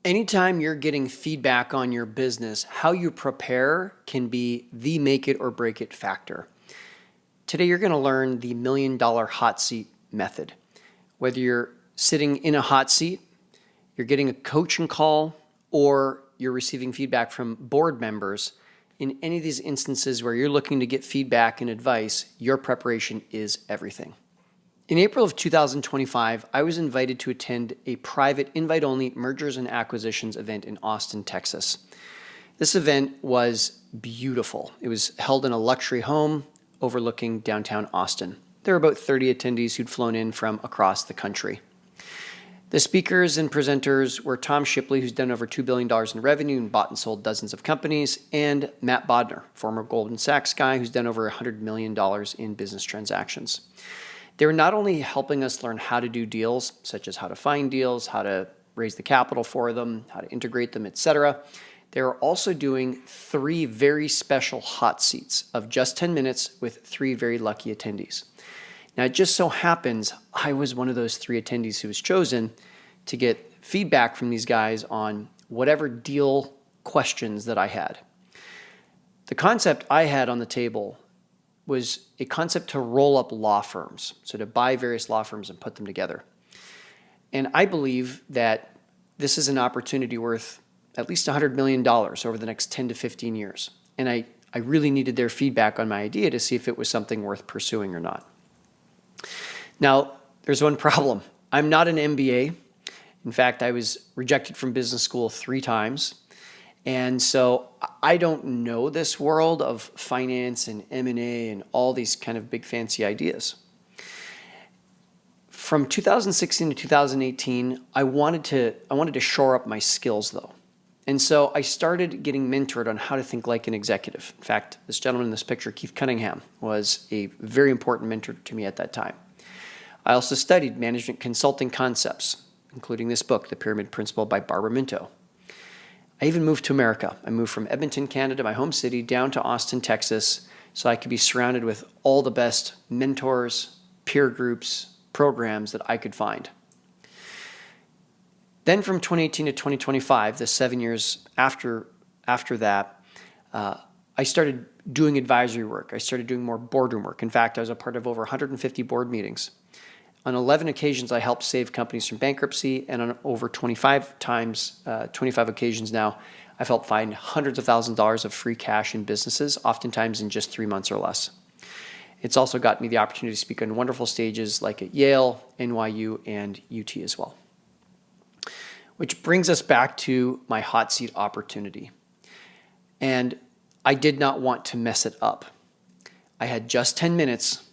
Anytime you're getting feedback on your business, how you prepare can be the make it or break it factor. Today, you're going to learn the $1,000,000 hot seat method. Whether you're sitting in a hot seat, you're getting a coaching call, or you're receiving feedback from board members, in any of these instances where you're looking to get feedback and advice, your preparation is everything. In April of 2025, I was invited to attend a private invite-only mergers and acquisitions event in Austin, Texas. This event was beautiful. It was held in a luxury home overlooking downtown Austin. There were about 30 attendees who'd flown in from across the country. The speakers and presenters were Tom Shipley, who's done over $2 billion in revenue and bought and sold dozens of companies, and Matt Bodnar, former Goldman Sachs guy who's done over $100 million in business transactions. They were not only helping us learn how to do deals, such as how to find deals, how to raise the capital for them, how to integrate them, etc. They were also doing 3 very special hot seats of just 10 minutes with 3 very lucky attendees. Now, it just so happens I was one of those 3 attendees who was chosen to get feedback from these guys on whatever deal questions that I had. The concept I had on the table was a concept to roll up law firms, so to buy various law firms and put them together. And I believe that this is an opportunity worth at least $100 million over the next 10 to 15 years. And I really needed their feedback on my idea to see if it was something worth pursuing or not. Now, there's one problem. I'm not an MBA. In fact, I was rejected from business school 3 times. And so I don't know this world of finance and M&A and all these kind of big fancy ideas. From 2016 to 2018, I wanted to shore up my skills though. And so I started getting mentored on how to think like an executive. In fact, this gentleman in this picture, Keith Cunningham, was a very important mentor to me at that time. I also studied management consulting concepts, including this book, The Pyramid Principle by Barbara Minto. I even moved to America. I moved from Edmonton, Canada, my home city, down to Austin, Texas, so I could be surrounded with all the best mentors, peer groups, programs that I could find. Then from 2018 to 2025, the 7 years after that, I started doing advisory work. I started doing more boardroom work. In fact, I was a part of over 150 board meetings. On 11 occasions, I helped save companies from bankruptcy, and on over 25 occasions now, I've helped find hundreds of thousands of dollars of free cash in businesses, oftentimes in just 3 months or less. It's also got me the opportunity to speak on wonderful stages like at Yale, NYU, and UT as well. Which brings us back to my hot seat opportunity. And I did not want to mess it up. I had just 10 minutes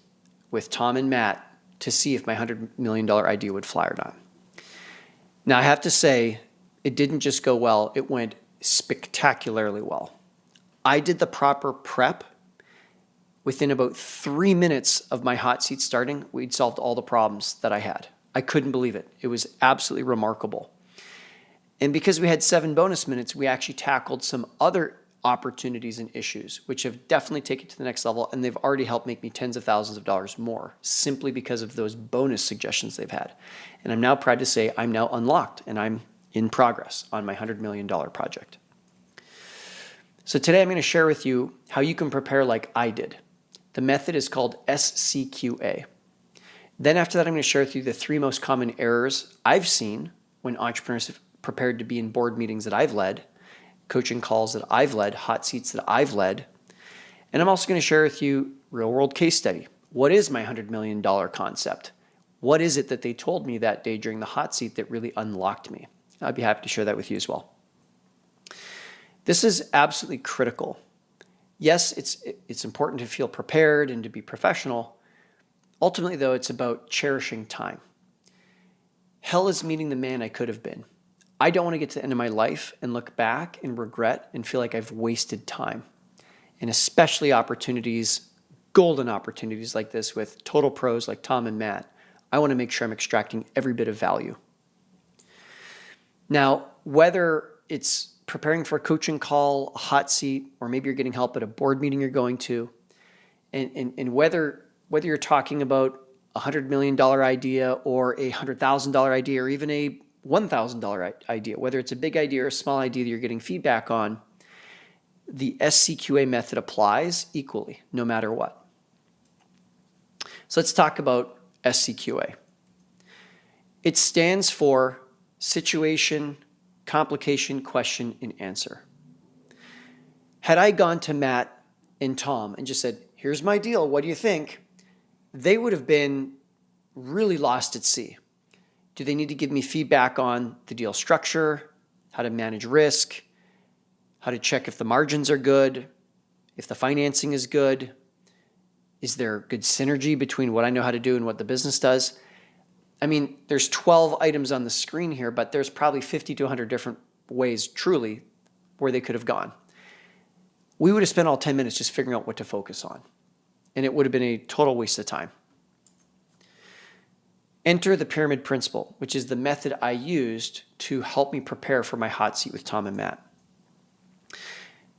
with Tom and Matt to see if my $100 million idea would fly or not. Now, I have to say, it didn't just go well, it went spectacularly well. I did the proper prep. Within about 3 minutes of my hot seat starting, we'd solved all the problems that I had. I couldn't believe it. It was absolutely remarkable. And because we had 7 bonus minutes, we actually tackled some other opportunities and issues, which have definitely taken it to the next level, and they've already helped make me tens of thousands of dollars more simply because of those bonus suggestions they've had. And I'm now proud to say I'm now unlocked and I'm in progress on my $100 million project. So today I'm going to share with you how you can prepare like I did. The method is called SCQA. Then after that, I'm going to share with you the 3 most common errors I've seen when entrepreneurs have prepared to be in board meetings that I've led, coaching calls that I've led, hot seats that I've led. And I'm also going to share with you real world case study. What is my $100 million concept? What is it that they told me that day during the hot seat that really unlocked me? I'd be happy to share that with you as well. This is absolutely critical. Yes, it's important to feel prepared and to be professional. Ultimately, though, it's about cherishing time. Hell is meeting the man I could have been. I don't want to get to the end of my life and look back and regret and feel like I've wasted time. And especially opportunities, golden opportunities like this with total pros like Tom and Matt. I want to make sure I'm extracting every bit of value. Now, whether it's preparing for a coaching call, a hot seat, or maybe you're getting help at a board meeting you're going to, and whether you're talking about a $100 million idea or a $100,000 idea or even a $1,000 idea, whether it's a big idea or a small idea that you're getting feedback on, the SCQA method applies equally, no matter what. So let's talk about SCQA. It stands for situation, complication, question, and answer. Had I gone to Matt and Tom and just said, here's my deal, what do you think? They would have been really lost at sea. Do they need to give me feedback on the deal structure, how to manage risk, how to check if the margins are good, if the financing is good? Is there good synergy between what I know how to do and what the business does? I mean, there's 12 items on the screen here, but there's probably 50 to 100 different ways, truly, where they could have gone. We would have spent all 10 minutes just figuring out what to focus on, and it would have been a total waste of time. Enter the pyramid principle, which is the method I used to help me prepare for my hot seat with Tom and Matt.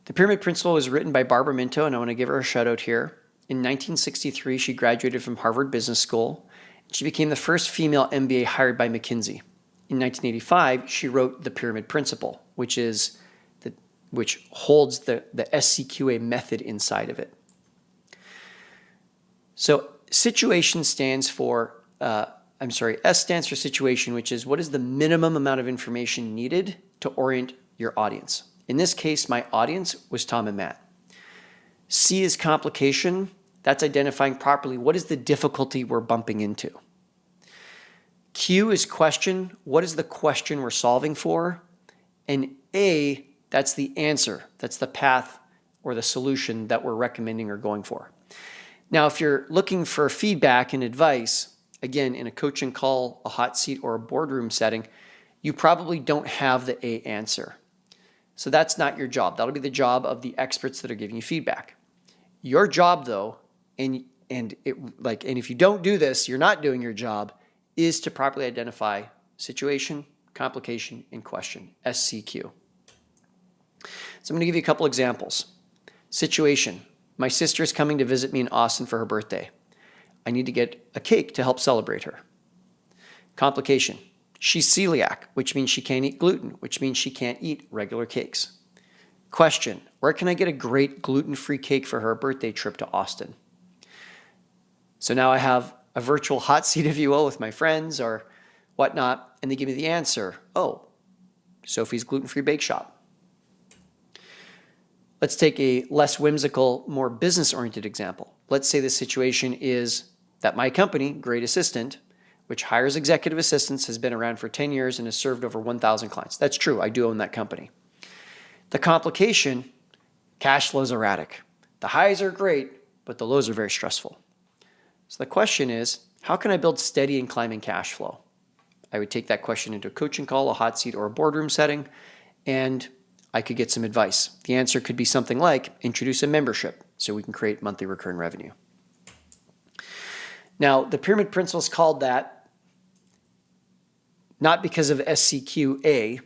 The pyramid principle was written by Barbara Minto, and I want to give her a shout out here. In 1963, she graduated from Harvard Business School. She became the first female MBA hired by McKinsey. In 1985, she wrote the pyramid principle, which holds the SCQA method inside of it. So situation stands for, S stands for situation, which is what is the minimum amount of information needed to orient your audience. In this case, my audience was Tom and Matt. C is complication. That's identifying properly what is the difficulty we're bumping into. Q is question. What is the question we're solving for? And A, that's the answer. That's the path or the solution that we're recommending or going for. Now, if you're looking for feedback and advice, again, in a coaching call, a hot seat, or a boardroom setting, you probably don't have the A answer. So that's not your job. That'll be the job of the experts that are giving you feedback. Your job, though, and if you don't do this, you're not doing your job, is to properly identify situation, complication, and question, SCQ. So I'm going to give you a couple examples. Situation. My sister is coming to visit me in Austin for her birthday. I need to get a cake to help celebrate her. Complication. She's celiac, which means she can't eat gluten, which means she can't eat regular cakes. Question. Where can I get a great gluten-free cake for her birthday trip to Austin? So now I have a virtual hot seat, if you will, with my friends or whatnot, and they give me the answer. Oh, Sophie's Gluten-Free Bake Shop. Let's take a less whimsical, more business-oriented example. Let's say the situation is that my company, Great Assistant, which hires executive assistants, has been around for 10 years and has served over 1,000 clients. That's true. I do own that company. The complication, cash flow is erratic. The highs are great, but the lows are very stressful. So the question is, how can I build steady and climbing cash flow? I would take that question into a coaching call, a hot seat, or a boardroom setting, and I could get some advice. The answer could be something like introduce a membership so we can create monthly recurring revenue. Now, the pyramid principle is called that not because of SCQA,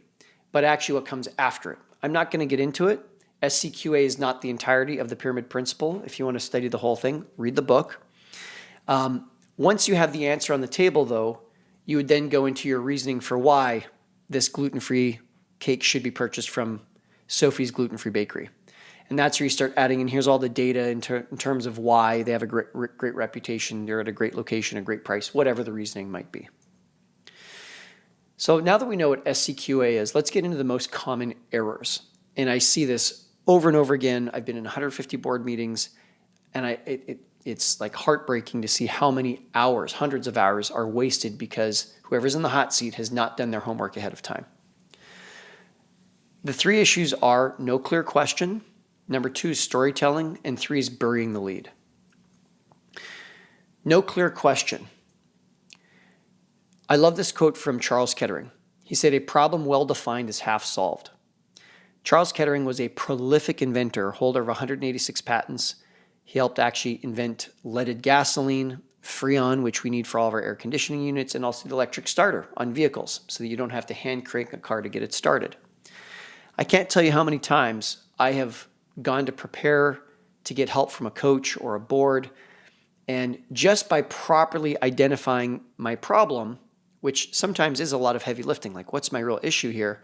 but actually what comes after it. I'm not going to get into it. SCQA is not the entirety of the pyramid principle. If you want to study the whole thing, read the book. Once you have the answer on the table, though, you would then go into your reasoning for why this gluten-free cake should be purchased from Sophie's Gluten-Free Bakery. And that's where you start adding in, here's all the data in terms of why they have a great reputation, they're at a great location, a great price, whatever the reasoning might be. So now that we know what SCQA is, let's get into the most common errors. And I see this over and over again. I've been in 150 board meetings, and it's like heartbreaking to see how many hours, hundreds of hours, are wasted because whoever's in the hot seat has not done their homework ahead of time. The three issues are no clear question, number 2 is storytelling, and 3 is burying the lead. No clear question. I love this quote from Charles Kettering. He said, "A problem well defined is half solved." Charles Kettering was a prolific inventor, holder of 186 patents. He helped actually invent leaded gasoline, Freon, which we need for all of our air conditioning units, and also the electric starter on vehicles so that you don't have to hand crank a car to get it started. I can't tell you how many times I have gone to prepare to get help from a coach or a board, and just by properly identifying my problem which sometimes is a lot of heavy lifting. Like, what's my real issue here?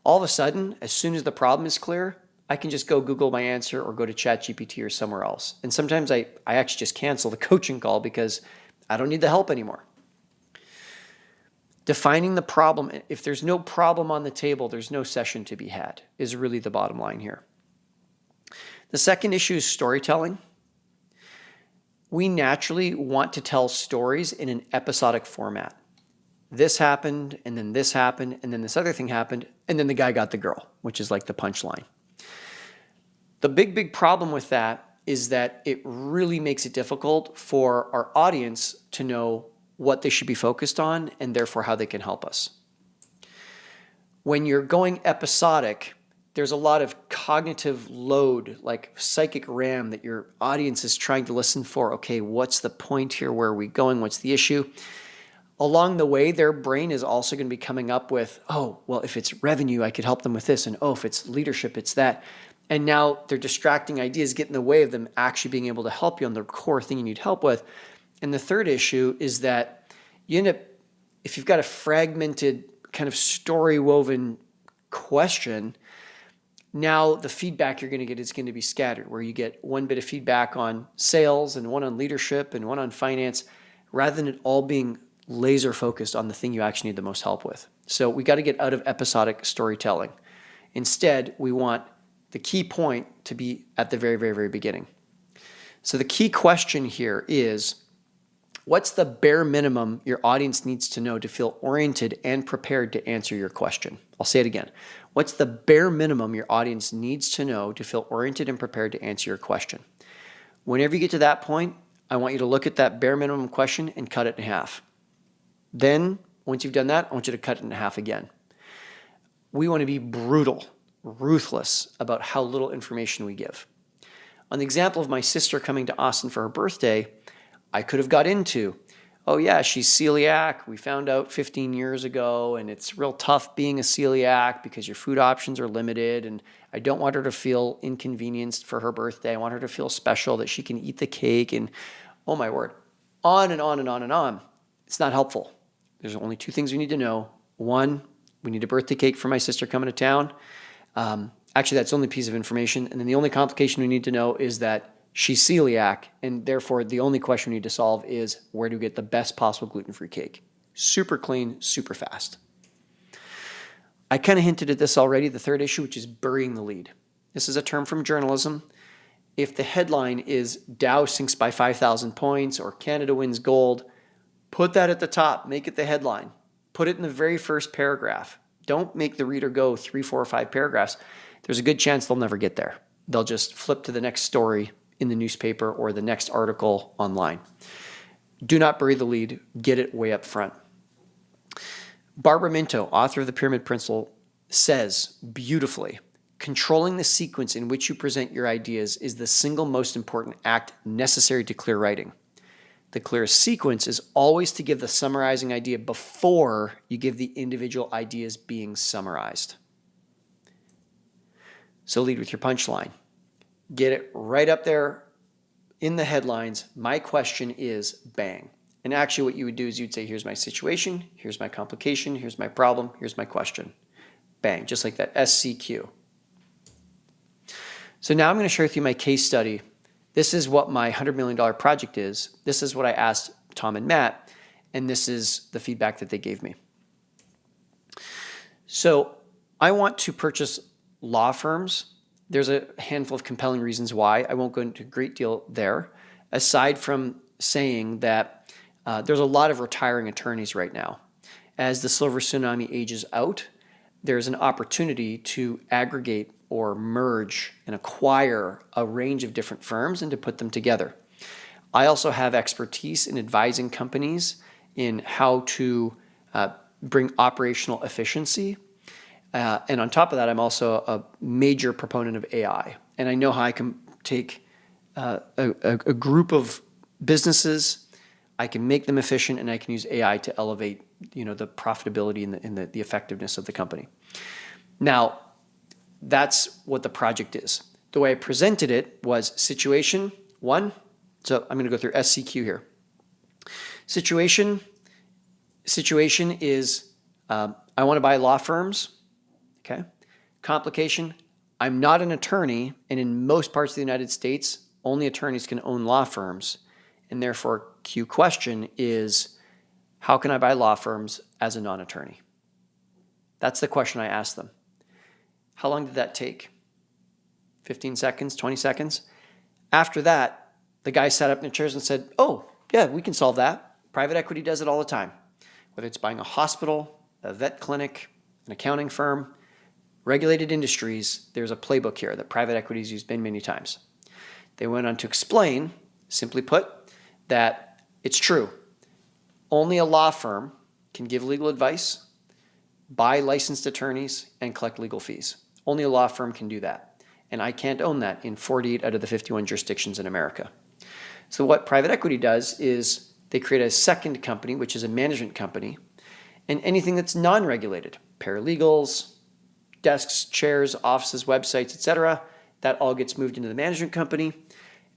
All of a sudden, as soon as the problem is clear, I can just go Google my answer or go to ChatGPT or somewhere else. And sometimes I actually just cancel the coaching call because I don't need the help anymore. Defining the problem. If there's no problem on the table, there's no session to be had, is really the bottom line here. The second issue is storytelling. We naturally want to tell stories in an episodic format. This happened, and then this happened, and then this other thing happened, and then the guy got the girl, which is like the punchline. The big problem with that is that it really makes it difficult for our audience to know what they should be focused on and therefore how they can help us. When you're going episodic, there's a lot of cognitive load, like psychic RAM, that your audience is trying to listen for. Okay, what's the point here? Where are we going? What's the issue? Along the way, their brain is also going to be coming up with, oh, well, if it's revenue, I could help them with this. And oh, if it's leadership, it's that. And now their distracting ideas get in the way of them actually being able to help you on the core thing you need help with. And the third issue is that you end up, if you've got a fragmented kind of story woven question, now the feedback you're going to get is going to be scattered, where you get one bit of feedback on sales and one on leadership and one on finance, rather than it all being laser focused on the thing you actually need the most help with. So we got to get out of episodic storytelling. Instead, we want the key point to be at the very beginning. So the key question here is, what's the bare minimum your audience needs to know to feel oriented and prepared to answer your question? I'll say it again. What's the bare minimum your audience needs to know to feel oriented and prepared to answer your question? Whenever you get to that point, I want you to look at that bare minimum question and cut it in half. Then, once you've done that, I want you to cut it in half again. We want to be brutal, ruthless about how little information we give. On the example of my sister coming to Austin for her birthday, I could have got into, oh yeah, she's celiac. We found out 15 years ago, and it's real tough being a celiac because your food options are limited, and I don't want her to feel inconvenienced for her birthday. I want her to feel special, that she can eat the cake, and oh my word, on and on and on and on. It's not helpful. There's only two things we need to know. One, we need a birthday cake for my sister coming to town. Actually, that's the only piece of information. And then the only complication we need to know is that she's celiac, and therefore the only question we need to solve is where to get the best possible gluten-free cake. Super clean, super fast. I kind of hinted at this already, the third issue, which is burying the lead. This is a term from journalism. If the headline is Dow sinks by 5,000 points or Canada wins gold, put that at the top, make it the headline. Put it in the very first paragraph. Don't make the reader go 3, 4, or 5 paragraphs. There's a good chance they'll never get there. They'll just flip to the next story in the newspaper or the next article online. Do not bury the lead. Get it way up front. Barbara Minto, author of The Pyramid Principle, says beautifully, controlling the sequence in which you present your ideas is the single most important act necessary to clear writing. The clearest sequence is always to give the summarizing idea before you give the individual ideas being summarized. So lead with your punchline. Get it right up there in the headlines. My question is bang. And actually what you would do is you'd say, here's my situation, here's my complication, here's my problem, here's my question. Bang, just like that, SCQ. So now I'm going to share with you my case study. This is what my $100 million project is. This is what I asked Tom and Matt, and this is the feedback that they gave me. So I want to purchase law firms. There's a handful of compelling reasons why. I won't go into a great deal there, aside from saying that there's a lot of retiring attorneys right now. As the silver tsunami ages out, there's an opportunity to aggregate or merge and acquire a range of different firms and to put them together. I also have expertise in advising companies in how to bring operational efficiency. And on top of that, I'm also a major proponent of AI. And I know how I can take a group of businesses, I can make them efficient, and I can use AI to elevate, the profitability and the effectiveness of the company. Now, that's what the project is. The way I presented it was situation one. So I'm going to go through SCQ here. Situation, Situation is I want to buy law firms. Okay. Complication, I'm not an attorney, and in most parts of the United States, only attorneys can own law firms. And therefore, Q question is, how can I buy law firms as a non-attorney? That's the question I asked them. How long did that take? 15 seconds, 20 seconds? After that, the guy sat up in the chairs and said, oh, yeah, we can solve that. Private equity does it all the time. Whether it's buying a hospital, a vet clinic, an accounting firm, regulated industries, there's a playbook here that private equity has used many times. They went on to explain, simply put, that it's true. Only a law firm can give legal advice, buy licensed attorneys, and collect legal fees. Only a law firm can do that. And I can't own that in 48 out of the 51 jurisdictions in America. So what private equity does is they create a second company, which is a management company, and anything that's non-regulated, paralegals, desks, chairs, offices, websites, etc., that all gets moved into the management company.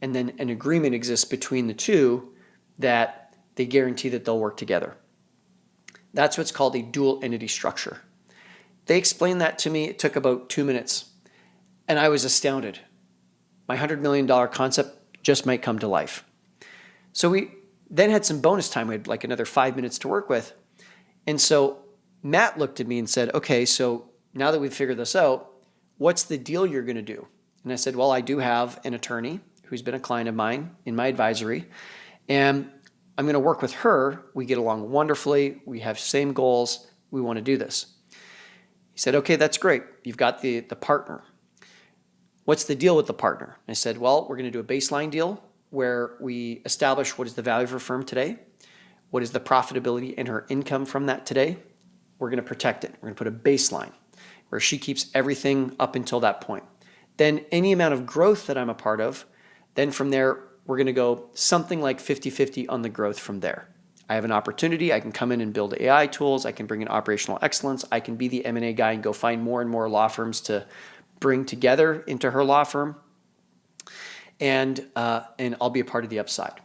And then an agreement exists between the two that they guarantee that they'll work together. That's what's called a dual entity structure. They explained that to me. It took about 2 minutes. And I was astounded. My $100 million concept just might come to life. So we then had some bonus time. We had like another 5 minutes to work with. And so Matt looked at me and said, okay, so now that we've figured this out, what's the deal you're going to do? And I said, well, I do have an attorney who's been a client of mine in my advisory, and I'm going to work with her. We get along wonderfully. We have same goals. We want to do this. He said, okay, that's great. You've got the partner. What's the deal with the partner? I said, well, we're going to do a baseline deal where we establish what is the value of her firm today, what is the profitability and her income from that today. We're going to protect it. We're going to put a baseline where she keeps everything up until that point. Then any amount of growth that I'm a part of, then from there, we're going to go something like 50-50 on the growth from there. I have an opportunity. I can come in and build AI tools. I can bring in operational excellence. I can be the M&A guy and go find more and more law firms to bring together into her law firm. And I'll be a part of the upside.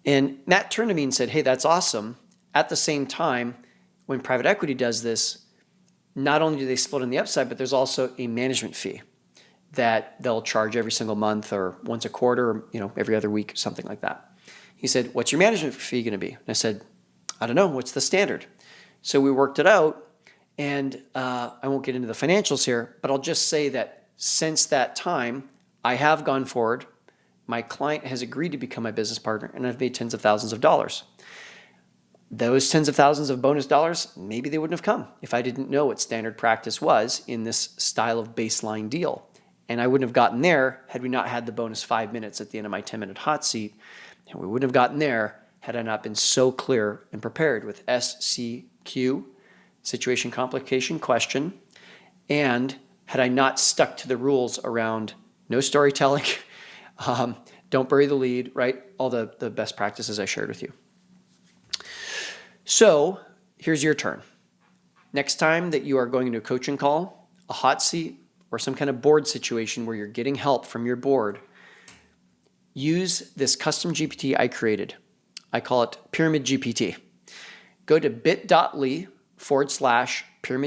And Matt turned to me and said, hey, that's awesome. At the same time, when private equity does this, not only do they split on the upside, but there's also a management fee that they'll charge every single month or once a quarter, or, every other week, something like that. He said, what's your management fee going to be? And I said, I don't know. What's the standard? So we worked it out, and I won't get into the financials here, but I'll just say that since that time, I have gone forward. My client has agreed to become my business partner, and I've made tens of thousands of dollars. Those tens of thousands of bonus dollars, maybe they wouldn't have come if I didn't know what standard practice was in this style of baseline deal. And I wouldn't have gotten there had we not had the bonus 5 minutes at the end of my 10-minute hot seat. And we wouldn't have gotten there had I not been so clear and prepared with SCQ, situation, complication, question, and had I not stuck to the rules around no storytelling, don't bury the lead, right? All the best practices I shared with you. So here's your turn. Next time that you are going into a coaching call, a hot seat, or some kind of board situation where you're getting help from your board, use this custom GPT I created. I call it Pyramid GPT. Go to bit.ly/Pyramid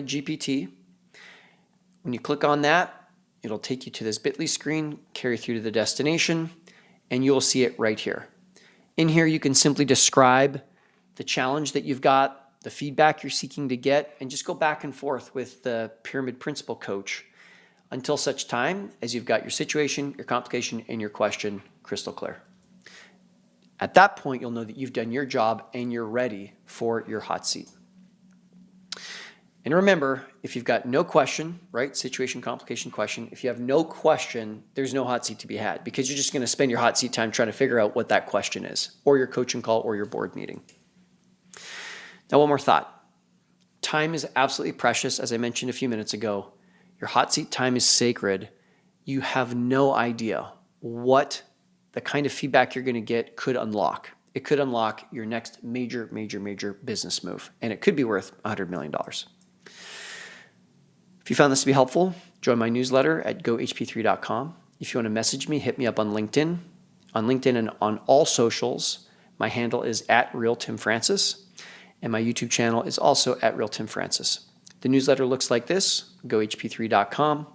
GPT. When you click on that, it'll take you to this bit.ly screen, carry through to the destination, and you'll see it right here. In here, you can simply describe the challenge that you've got, the feedback you're seeking to get, and just go back and forth with the Pyramid Principle Coach until such time as you've got your situation, your complication, and your question crystal clear. At that point, you'll know that you've done your job and you're ready for your hot seat. And remember, if you've got no question, right, situation, complication, question, if you have no question, there's no hot seat to be had because you're just going to spend your hot seat time trying to figure out what that question is, or your coaching call, or your board meeting. Now, one more thought. Time is absolutely precious, as I mentioned a few minutes ago. Your hot seat time is sacred. You have no idea what the kind of feedback you're going to get could unlock. It could unlock your next major business move, and it could be worth $100 million. If you found this to be helpful, join my newsletter at gohp3.com. If you want to message me, hit me up on LinkedIn. On LinkedIn and on all socials, my handle is @RealTimFrancis. And my YouTube channel is also at Real Tim Francis. The newsletter looks like this, gohp3.com.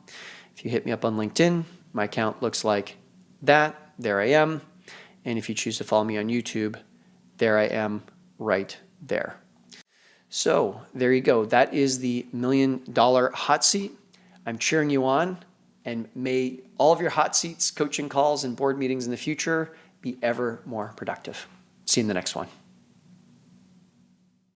If you hit me up on LinkedIn, my account looks like that. There I am. And if you choose to follow me on YouTube, there I am right there. So there you go. That is the $1 Million Hot Seat. I'm cheering you on, and may all of your hot seats, coaching calls, and board meetings in the future be ever more productive. See you in the next one.